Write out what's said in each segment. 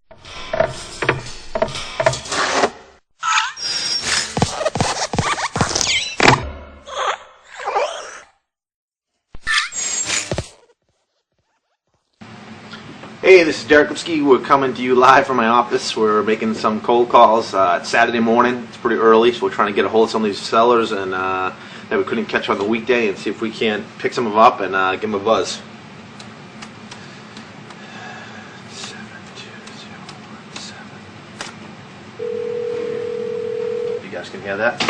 Hey, this is Deric Lipski. We're coming to you live from my office. We're making some cold calls. It's Saturday morning. It's pretty early, so we're trying to get a hold of some of these sellers and that we couldn't catch on the weekday, and see if we can't pick some of them up and give them a buzz. 72017. You guys can hear that?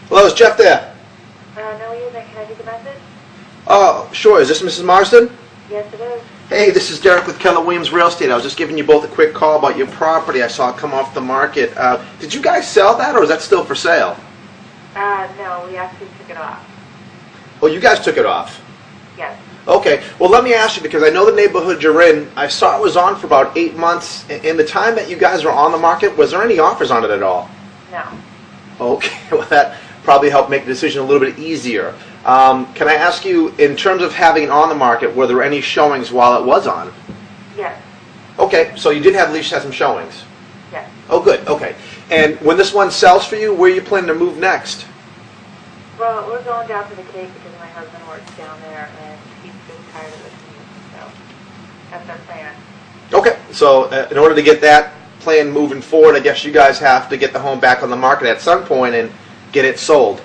Hello, is Jeff there? No, he isn't. Can I take a message? Oh, sure. Is this Mrs. Marsden? Yes, it is. Hey, this is Deric with Keller Williams Real Estate. I was just giving you both a quick call about your property. I saw it come off the market. Did you guys sell that, or is that still for sale? No, we actually took it off. Oh, you guys took it off? Yes. Okay. Well, let me ask you, because I know the neighborhood you're in. I saw it was on for about 8 months. In the time that you guys were on the market, was there any offers on it at all? No. Okay. Well, that probably helped make the decision a little bit easier. Can I ask you, in terms of having it on the market, were there any showings while it was on? Yes. Okay, so you did have at least have some showings? Yes. Oh, good. Okay. And when this one sells for you, where are you planning to move next? Well, we're going down to the Cape because my husband works down there and he's just tired of the commute, so that's our plan. Okay, so in order to get that plan moving forward, I guess you guys have to get the home back on the market at some point and get it sold.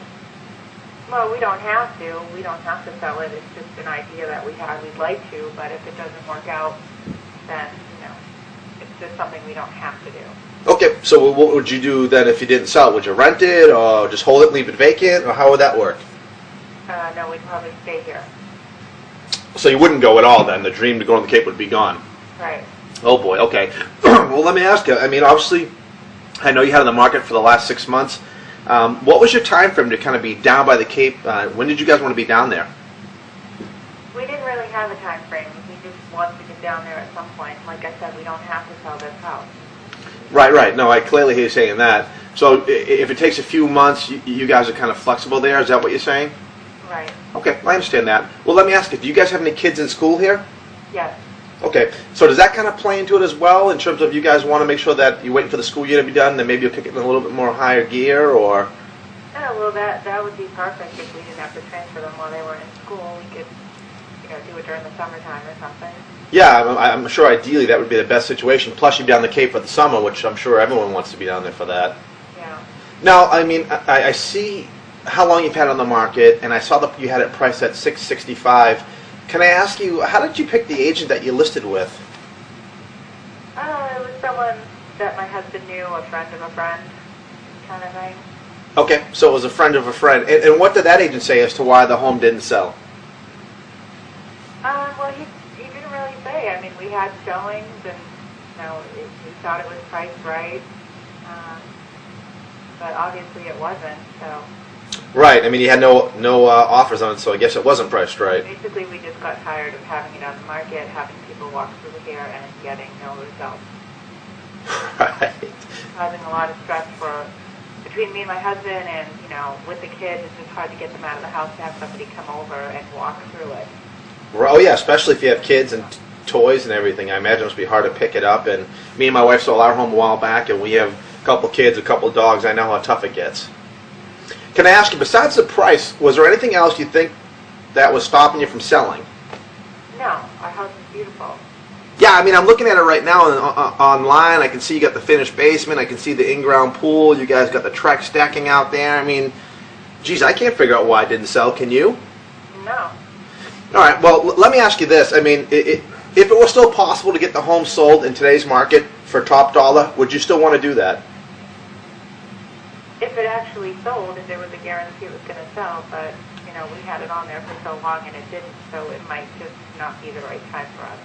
Well, we don't have to. We don't have to sell it. It's just an idea that we had. We'd like to, but if it doesn't work out, then, it's just something we don't have to do. Okay, so what would you do then if you didn't sell it? Would you rent it, or just hold it and leave it vacant, or how would that work? No, we'd probably stay here. So you wouldn't go at all then? The dream to go on the Cape would be gone? Right. Oh boy, okay. Well, let me ask you, I mean, obviously, I know you had it on the market for the last 6 months. What was your time frame to kind of be down by the Cape? When did you guys want to be down there? We didn't really have a time frame. We just wanted to get down there at some point. Like I said, we don't have to sell this house. Right. No, I clearly hear you saying that. So if it takes a few months, you guys are kind of flexible there? Is that what you're saying? Right. Okay, I understand that. Well, let me ask you, do you guys have any kids in school here? Yes. Okay, so does that kind of play into it as well, in terms of you guys want to make sure that you're waiting for the school year to be done, then maybe you'll kick it in a little bit more higher gear, or? Yeah, well, that would be perfect if we didn't have to transfer them while they were in school. We could, do it during the summertime or something. Yeah, I'm sure ideally that would be the best situation. Plus, you'd be down the Cape for the summer, which I'm sure everyone wants to be down there for that. Yeah. Now, I mean, I see how long you've had it on the market, and I saw that you had it priced at $665. Can I ask you, how did you pick the agent that you listed with? It was someone that my husband knew, a friend of a friend, kind of thing. Okay, so it was a friend of a friend. And what did that agent say as to why the home didn't sell? Well, he didn't really say. I mean, we had showings, and we thought it was priced right, but obviously it wasn't. So. Right. I mean, you had no offers on it, so I guess it wasn't priced right. Basically, we just got tired of having it on the market, having people walk through here and getting no results. Right. Causing a lot of stress between me and my husband, and with the kids, it's just hard to get them out of the house to have somebody come over and walk through it. Oh yeah, especially if you have kids and toys and everything. I imagine it must be hard to pick it up. And me and my wife sold our home a while back, and we have a couple kids, a couple dogs. I know how tough it gets. Can I ask you, besides the price, was there anything else you think that was stopping you from selling? No, our house is beautiful. Yeah, I mean, I'm looking at it right now online. I can see you got the finished basement. I can see the in-ground pool. You guys got the Trex stacking out there. I mean, geez, I can't figure out why it didn't sell. Can you? No. All right, well, let me ask you this. I mean, if it was still possible to get the home sold in today's market for top dollar, would you still want to do that? If it actually sold, if there was a guarantee it was going to sell, but, we had it on there for so long and it didn't, so it might just not be the right time for us.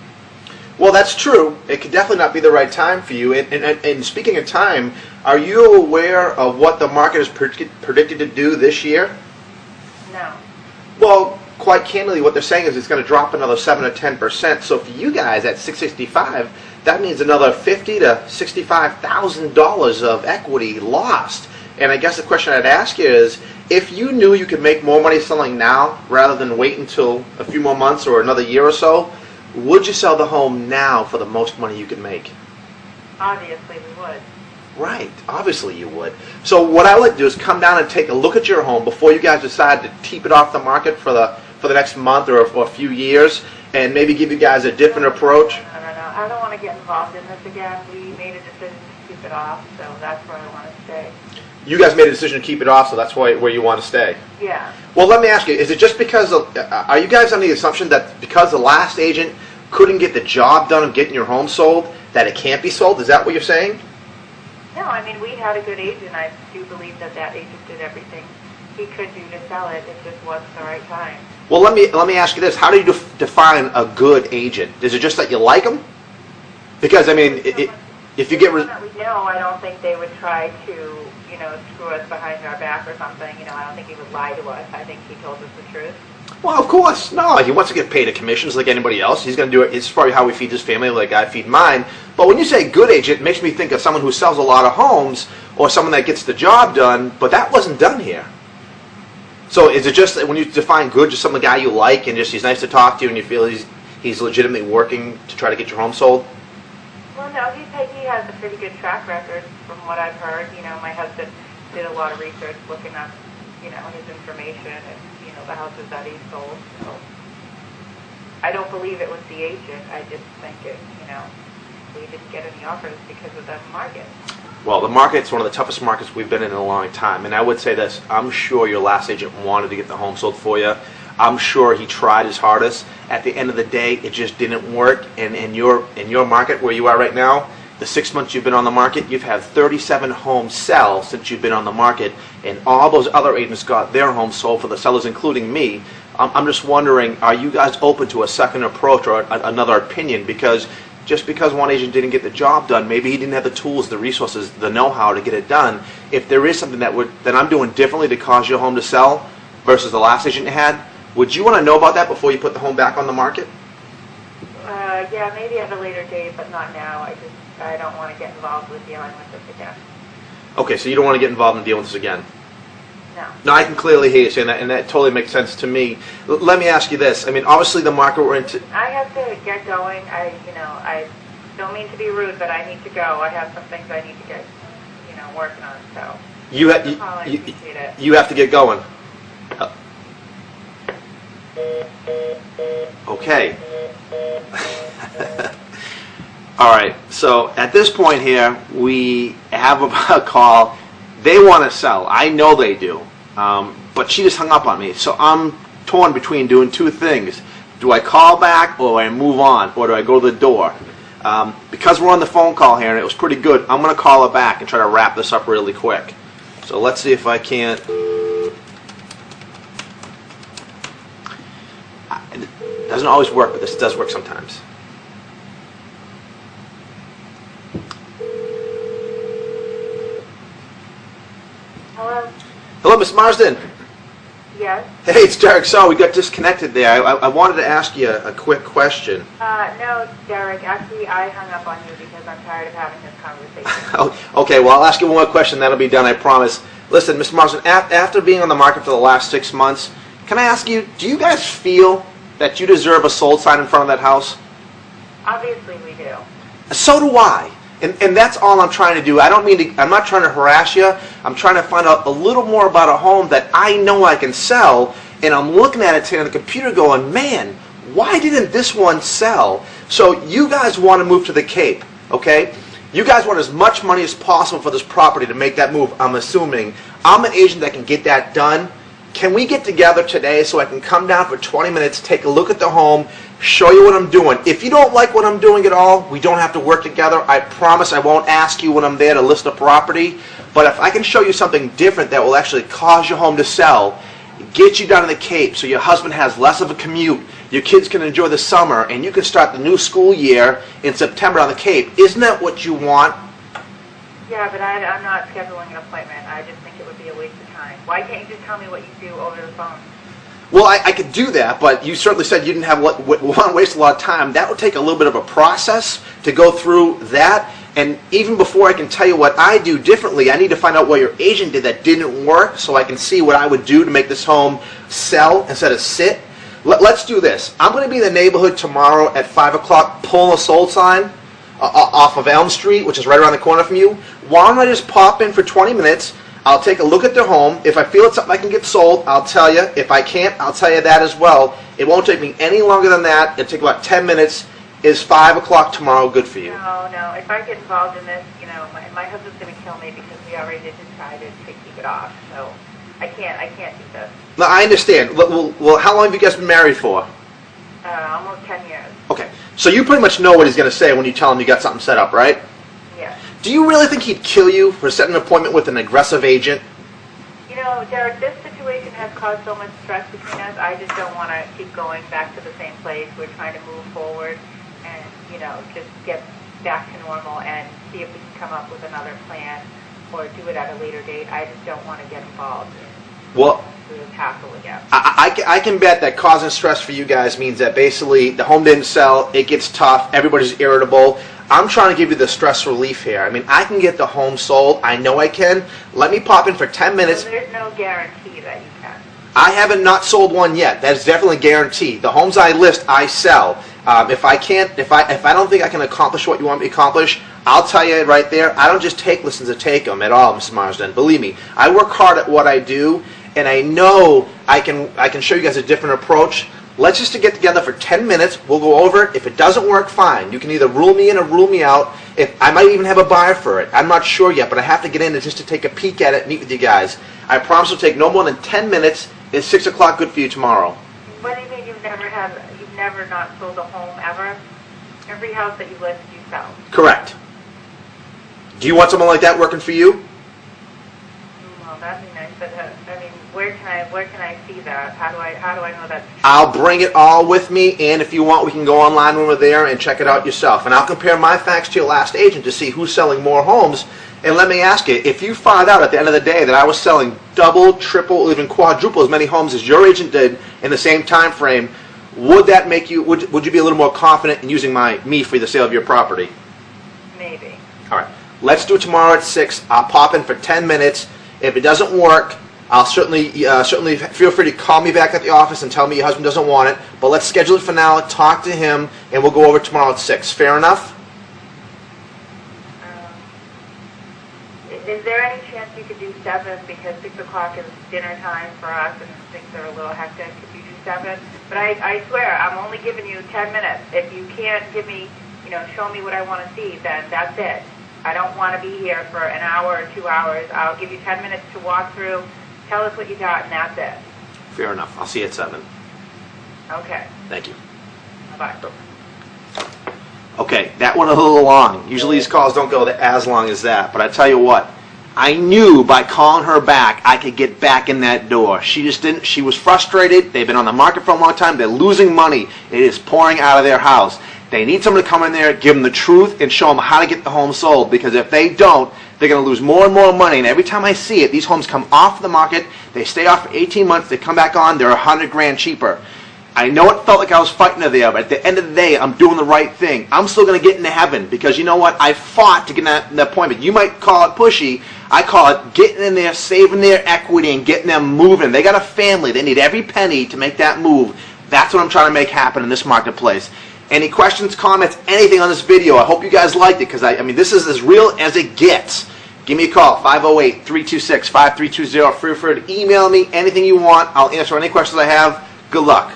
Well, that's true. It could definitely not be the right time for you. And speaking of time, are you aware of what the market is predicted to do this year? No. Well, quite candidly, what they're saying is it's going to drop another 7 to 10%. So for you guys at $665, that means another $50,000 to $65,000 of equity lost. And I guess the question I'd ask you is, if you knew you could make more money selling now rather than wait until a few more months or another year or so, would you sell the home now for the most money you could make? Obviously, we would. Right, obviously you would. So what I would like to do is come down and take a look at your home before you guys decide to keep it off the market for the next month or a few years, and maybe give you guys a different approach. No. I don't want to get involved in this again. We made a decision to keep it off, so that's where I want to stay. You guys made a decision to keep it off, so that's where you want to stay. Yeah. Well, let me ask you, is it just because are you guys under the assumption that because the last agent couldn't get the job done of getting your home sold, that it can't be sold? Is that what you're saying? No, I mean, we had a good agent. I do believe that agent did everything he could do to sell it. It just wasn't the right time. Well, let me ask you this: how do you define a good agent? Is it just that you like them? Because I mean, if you get that we know, I don't think they would try to, screw us behind our back or something. I don't think he would lie to us. I think he told us the truth. Well, of course, no. He wants to get paid a commissions like anybody else. He's going to do it. It's probably how he feeds his family, like I feed mine. But when you say good agent, it makes me think of someone who sells a lot of homes or someone that gets the job done. But that wasn't done here. So is it just that when you define good, just some guy you like and just he's nice to talk to you and you feel he's legitimately working to try to get your home sold? Well, no, he has a pretty good track record from what I've heard. My husband did a lot of research looking up, his information and, the houses that he sold. So I don't believe it was the agent. I just think we didn't get any offers because of the market. Well, the market's one of the toughest markets we've been in a long time. And I would say this, I'm sure your last agent wanted to get the home sold for you. I'm sure he tried his hardest. At the end of the day, it just didn't work. And in your market where you are right now, the 6 months you've been on the market, you've had 37 homes sell since you've been on the market, and all those other agents got their homes sold for the sellers, including me. I'm just wondering, are you guys open to a second approach or another opinion? Because just because one agent didn't get the job done, maybe he didn't have the tools, the resources, the know-how to get it done. If there is something that I'm doing differently to cause your home to sell versus the last agent you had, would you want to know about that before you put the home back on the market? Yeah, maybe at a later date, but not now. I don't want to get involved with dealing with this again. Okay, so you don't want to get involved in dealing with this again? No. No, I can clearly hear you saying that, and that totally makes sense to me. Let me ask you this. I mean, obviously the market we're into... I have to get going. I don't mean to be rude, but I need to go. I have some things I need to get, working on, so... You have to get going. Okay. All right, so at this point here, we have a call. They want to sell. I know they do, but she just hung up on me. So I'm torn between doing two things. Do I call back or do I move on or do I go to the door? Because we're on the phone call here and it was pretty good, I'm going to call her back and try to wrap this up really quick. So let's see if I can't. It doesn't always work, but this does work sometimes. Hello? Hello, Miss Marsden. Yes? Hey, it's Deric. So we got disconnected there. I wanted to ask you a quick question. No, Deric. Actually, I hung up on you because I'm tired of having this conversation. Okay, well, I'll ask you one more question. That'll be done, I promise. Listen, Miss Marsden, after being on the market for the last 6 months, can I ask you, do you guys feel that you deserve a sold sign in front of that house? Obviously, we do. So do I. And that's all I'm trying to do. I'm not trying to harass you. I'm trying to find out a little more about a home that I know I can sell, and I'm looking at it today on the computer going, man, why didn't this one sell? So you guys want to move to the Cape, okay? You guys want as much money as possible for this property to make that move, I'm assuming. I'm an agent that can get that done. Can we get together today so I can come down for 20 minutes, take a look at the home, show you what I'm doing? If you don't like what I'm doing at all, we don't have to work together. I promise I won't ask you when I'm there to list a property. But if I can show you something different that will actually cause your home to sell, get you down to the Cape so your husband has less of a commute, your kids can enjoy the summer, and you can start the new school year in September on the Cape. Isn't that what you want? Yeah, but I'm not scheduling an appointment. I just think it would be a waste of time. Why can't you just tell me what you do over the phone? Well, I could do that, but you certainly said you didn't want to waste a lot of time. That would take a little bit of a process to go through that. And even before I can tell you what I do differently, I need to find out what your agent did that didn't work so I can see what I would do to make this home sell instead of sit. Let's do this. I'm going to be in the neighborhood tomorrow at 5 o'clock pulling a sold sign off of Elm Street, which is right around the corner from you. Why don't I just pop in for 20 minutes? I'll take a look at their home. If I feel it's something I can get sold, I'll tell you. If I can't, I'll tell you that as well. It won't take me any longer than that. It'll take about 10 minutes. Is 5 o'clock tomorrow good for you? No. If I get involved in this, my husband's going to kill me because we already did decided to keep it off. So I can't do this. No, I understand. Well, how long have you guys been married for? Almost 10 years. Okay. So you pretty much know what he's going to say when you tell him you got something set up, right? Yeah. Do you really think he'd kill you for setting an appointment with an aggressive agent? Deric, this situation has caused so much stress between us. I just don't want to keep going back to the same place. We're trying to move forward and, just get back to normal and see if we can come up with another plan or do it at a later date. I just don't want to get involved in this hassle again. I can bet that causing stress for you guys means that basically the home didn't sell, it gets tough, everybody's irritable. I'm trying to give you the stress relief here. I mean, I can get the home sold. I know I can. Let me pop in for 10 minutes. So there's no guarantee that you can. I haven't not sold one yet. That is definitely guaranteed. The homes I list, I sell. If I don't think I can accomplish what you want me to accomplish, I'll tell you right there. I don't just take listings to take them at all, Mrs. Marsden. Believe me, I work hard at what I do, and I know I can show you guys a different approach. Let's just get together for 10 minutes. We'll go over it. If it doesn't work, fine. You can either rule me in or rule me out. If I might even have a buyer for it. I'm not sure yet, but I have to get in just to take a peek at it, meet with you guys. I promise it'll take no more than 10 minutes. Is 6 o'clock good for you tomorrow? What do you mean you've never not sold a home ever? Every house that you list, you sell. Correct. Do you want someone like that working for you? Well, that'd be nice, but where can I see that? How do I know that's true? I'll bring it all with me, and if you want, we can go online when we're there and check it out yourself. And I'll compare my facts to your last agent to see who's selling more homes. And let me ask you, if you find out at the end of the day that I was selling double, triple, even quadruple as many homes as your agent did in the same time frame, would that make you? Would you be a little more confident in using me for the sale of your property? Maybe. All right. Let's do it tomorrow at 6. I'll pop in for 10 minutes. If it doesn't work, I'll certainly feel free to call me back at the office and tell me your husband doesn't want it. But let's schedule it for now, talk to him, and we'll go over tomorrow at 6. Fair enough? Is there any chance you could do 7? Because 6 o'clock is dinner time for us and things are a little hectic. Could you do 7? But I swear, I'm only giving you 10 minutes. If you can't give me, show me what I want to see, then that's it. I don't want to be here for an hour or 2 hours. I'll give you 10 minutes to walk through, tell us what you got, and that's it. Fair enough. I'll see you at 7. Okay. Thank you. Bye-bye. Okay, that went a little long. Usually these calls don't go as long as that. But I tell you what, I knew by calling her back I could get back in that door. She just didn't. She was frustrated. They've been on the market for a long time. They're losing money. It is pouring out of their house. They need someone to come in there, give them the truth, and show them how to get the home sold. Because if they don't, they're going to lose more and more money. And every time I see it, these homes come off the market. They stay off for 18 months. They come back on. They're $100,000 cheaper. I know it felt like I was fighting her there, but at the end of the day, I'm doing the right thing. I'm still going to get into heaven because you know what? I fought to get in that appointment. You might call it pushy. I call it getting in there, saving their equity, and getting them moving. They got a family. They need every penny to make that move. That's what I'm trying to make happen in this marketplace. Any questions, comments, anything on this video? I hope you guys liked it because, I mean, this is as real as it gets. Give me a call, 508-326-5320. Feel free to email me anything you want. I'll answer any questions I have. Good luck.